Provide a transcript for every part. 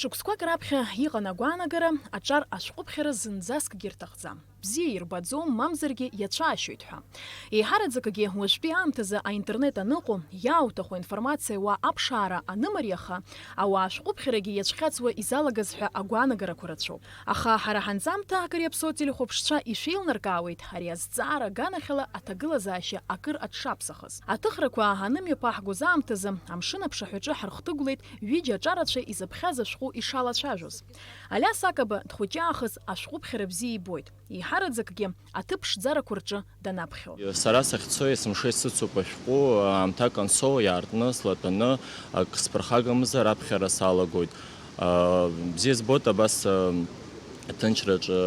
Шықәсқәак раԥхьа иҟан агәаанагара, аҿар ашәҟәыԥхьара зынӡаскгьы ирҭахӡам. Бзиа ирбаӡом, мамзаргьы иацәаашьоит ҳәа. Еиҳараӡакгьы уажәтәи аамҭазы аинтернет аныҟоу, иаауҭаху информациа уа аԥшаара анымариаха, ауаа ашәҟәыԥхьарагьы иацәхьаҵуа изалагаз ҳәа агәаанагарақәа рацәоуп. Аха ҳара ҳанҵамҭа акыр иаԥсоу телехәаԥшцәа ишәеилнаркаауеит ари азҵаара аганахьала аҭагылазаашьа акыр аҽшаԥсахыз. Аҭыхрақәа анымҩаԥааҳгоз аамҭазы амшын аԥшаҳәаҿы ҳархҭыгәлеит ҩыџьа аҿарацәа изыԥхьаз ашәҟәы ишалацәажәоз. Алиас Акаба дхәыҷаахыз ашәҟәыԥхьара бзиа ибоит. Еиҳараӡакгьы аҭыԥ ԥшӡарақәа рҿы данаԥхьо. Сара сахьцо есымша исыцуп ашәҟәы аамҭак ансоу иаартны слатәаны ак сԥырхагамзар аԥхьара салагоит. Бзиа збоит абас аҭынчраҿы,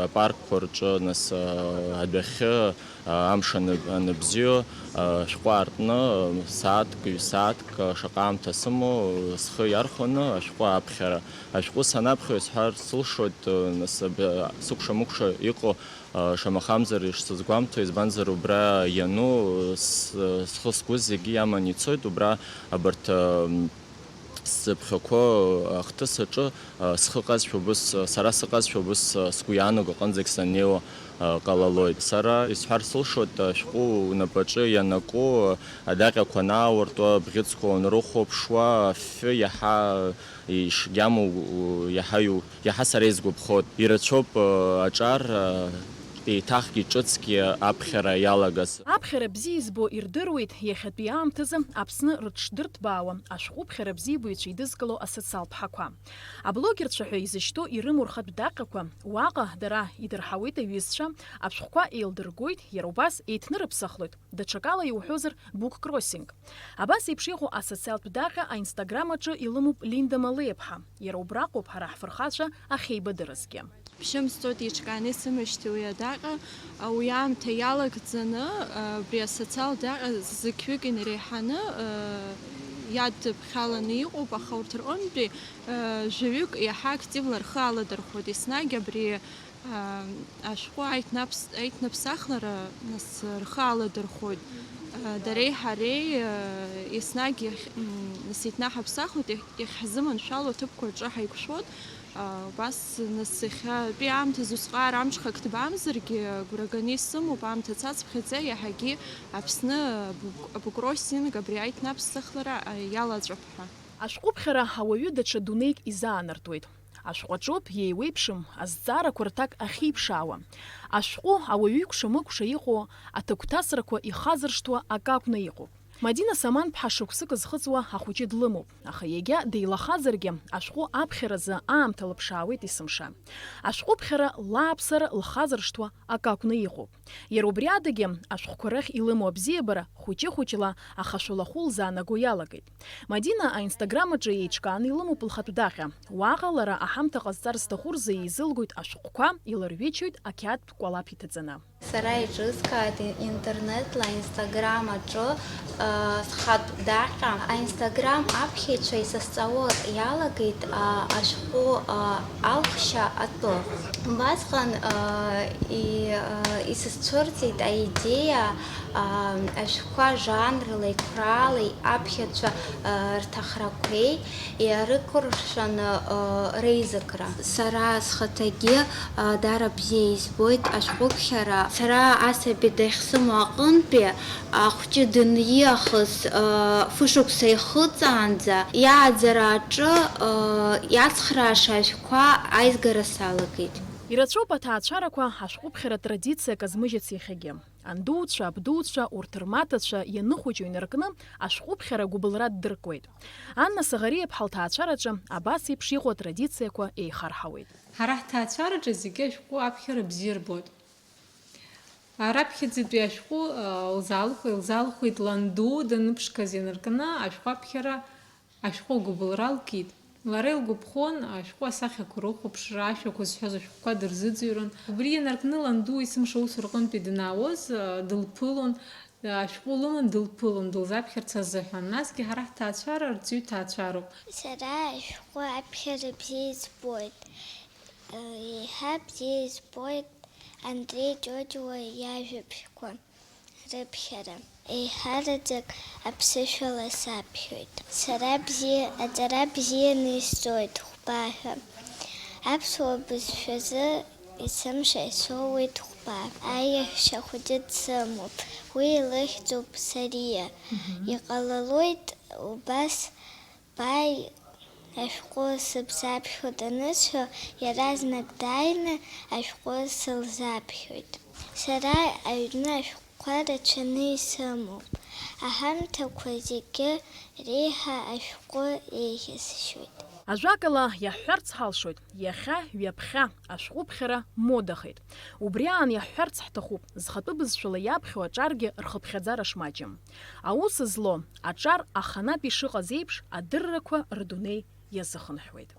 апаркқәа рҿы, нас адәахьы амш аныбзио ашәҟәы аартны сааҭк, ҩ-сааҭк шаҟа аамҭа сымоу схы иархәаны ашәҟәы аԥхьара. Ашәҟәы санаԥхьо исҳәар сылшоит, нас сыкәша-мыкәша иҟоу шамахамзар ишсызгәамҭо, избанзар убра иану схы-сгәы зегьы иаман ицоит, убра абарҭ сыԥхьақәа ахҭысаҿы схыҟазшәа убыс, сара сыҟазшәа убыс сгәы иаанаго аҟынӡагь саннеиуа ҟалалоит. Сара исҳәар сылшоит, ашәҟәы унапаҿы ианаку адаҟьақәа анаауартуа, абӷьыцқәа унрыхәаԥшуа, афҩы иаҳа ишгьамоу иаҳа сара изгәаԥхоит. Ирацәоуп аҿар еиҭахгьы ҿыцгьы аԥхьара иалагаз. Аԥхьара бзиа избо ирдыруеит иахьатәи аамҭазы Аԥсны рыҽдырҭбаауа ашәҟәыԥхьара бзиабаҩцәа идызкыло асоциалтә ԥҳақәа. Аблогерцәа ҳәа изышьҭоу ирымоу рхатә даҟьақәа уаҟа дара идырҳауеит аҩызцәа, ашәҟәқәа еилдыргоит, иара убас еиҭнырыԥсахлоит. Даҽакала иуҳәозар буккроссинг. Абас еиԥш иҟоу асоциалтә даҟьа аинстаграм аҿы илымоуп Линда Малеиԥҳа. Иара убраҟоуп ҳара ҳфырхацәа ахьеибадыразгьы. Ԥшьымзҵоит иҿкааны исымашьҭи уи адаҟьа, уи аамҭа иалагӡаны абри асоциалтә даҟьа зықьҩык инареиҳаны иадԥхьаланы иҟоуп, аха урҭ рҟынтәи жәаҩык иаҳа активла рхы аладырхәоит. Еснагь абри ашәҟәы аиҭныԥсахлара нас рхы аладырхәоит. Дареи ҳареи еснагь еиҭнаҳаԥсахлоит, иахьҳзыманшәало аҭыԥқәа рҿы ҳаиқәшәоит. Убас нас иахьатәи аамҭазы усҟар амҽхак ҭбамзаргьы агәра ганы исымоуп, аамҭа цацԥхьаӡа иаҳагьы Аԥсны абуккроссинг, абри аиҭнаԥсахлара иалаҵәап ҳәа. Ашәҟәыԥхьара ауаҩы даҽа дунеик изаанартуеит. Ашәҟәаҿоуп иеиуеиԥшым азҵаарақәа рҭак ахьиԥшаауа. Ашәҟәы ауаҩы икәша-мыкәша иҟоу, аҭагәҭасрақәа ихазыршҭуа акакәны иҟоуп. Мадина Саман-ԥҳа шықәсык зхыҵуа ахәыҷы длымоуп, аха егьа деилахазаргьы ашәҟәы аԥхьаразы аамҭа лыԥшаауеит есымша. Ашәҟәыԥхьара лааԥсара лхазыршҭуа акакәны иҟоуп. Иара убри адагьы ашәҟәқәа рахь илымоу абзиабара хәыҷы-хәыҷла ахашәалахәы лзаанаго иалагеит. Мадина аинстаграм аҿы еиҿкааны илымоуп лхатә даҟьа. Уаҟа лара аҳамҭа ҟазҵар зҭаху рзы еизылгоит ашәҟәқәа илырҩычоит ақьаад кәалаԥ иҭаҵаны. Сара иҿызкааит интернетла аинстаграм аҿы схатә даҟьа. Аинстаграм аԥхьаҩцәа исазҵауа иалагеит ашәҟәы алхшьа атәы. Убасҟан исызцәырҵит аидеиа ашәҟәқәа жанрла, еиқәрала аԥхьаҩцәа рҭахрақәеи ирыкәыршаны реизакра. Сара схаҭагьы дара бзиа избоит ашәҟәыԥхьара. Сара асаби дахьсымоу аҟынтәи ахәҷы дыниахыс фышықәса ихыҵаанӡа иааӡара аҿы иацхрааша ашәҟәқәа аизгара салагеит. Ирацәоуп аҭаацәарақәа ҳашәҟәыԥхьара традициак азмыжьыц иахьагьы. Андуцәа, абдуцәа, урҭ рмаҭацәа ианыхәыҷу инаркны ашәҟәыԥхьара гәыбылра ддыркуеит. Анна Саӷариаԥҳа лҭаацәараҿы абас еиԥш иҟоу атрадициақәа еихарҳауеит. Ҳара ҳҭаацәараҿы зегьы ашәҟәы аԥхьара бзиа рбоит. Раԥхьаӡатәи ашәҟәы илзалхәеит ланду даныԥшқаз ианаркны ашәҟәы аԥхьара ашәҟәы гәыбылра лкит. Лара илгәаԥхон ашәҟәы асахьақәа рыхәаԥшра, ашәақәа зҳәоз ашәҟәқәа дырзыӡырҩрын. Убри ианаркны ланду есымша аусура рҟынтәи данаауаз дылԥылон, ашәҟәы лыман дылԥылон, дылзаԥхьарц азыҳәан. Насгьы ҳара ҳҭаацәара рҵаҩ ҭаацәароуп. Сара ашәҟәы аԥхьара бзиа избоит. Еиҳа бзиа избоит Андреи Џьоџьуа иажәабжьқәа. рыԥхьара. Еиҳараӡак аԥсышәала саԥхьоит. Сара аҵара бзианы исҵоит хәбаҳәа. Аԥсуа бызшәазы исымша исоуеит хәба. Аиаҳәшьа хәыҷы дсымоуп. Уи илыхьӡуп Сариа. Иҟалалоит убас бааи ашәҟәы сыбзаԥхьо данысҳәо, иаразнак дааины ашәҟәы сылзаԥхьоит. Сара аҩны ашәҟәқәа рацәаны исымоуп. Аҳамҭақәа зегьы реиҳа ашәҟәы еиӷьасшьоит. Ажәакала иаҳҳәарц ҳалшоит, иахьа ҩаԥхьа ашәҟәыԥхьара модахеит. Убри аан иаҳҳәарц ҳҭахуп, зхатәы бызшәала иаԥхьо аҿаргьы рхыԥхьаӡара шмаҷым. Аус зло, аҿар аханатә ишыҟаз еиԥш, адыррақәа рдунеи иазыхынҳәуеит.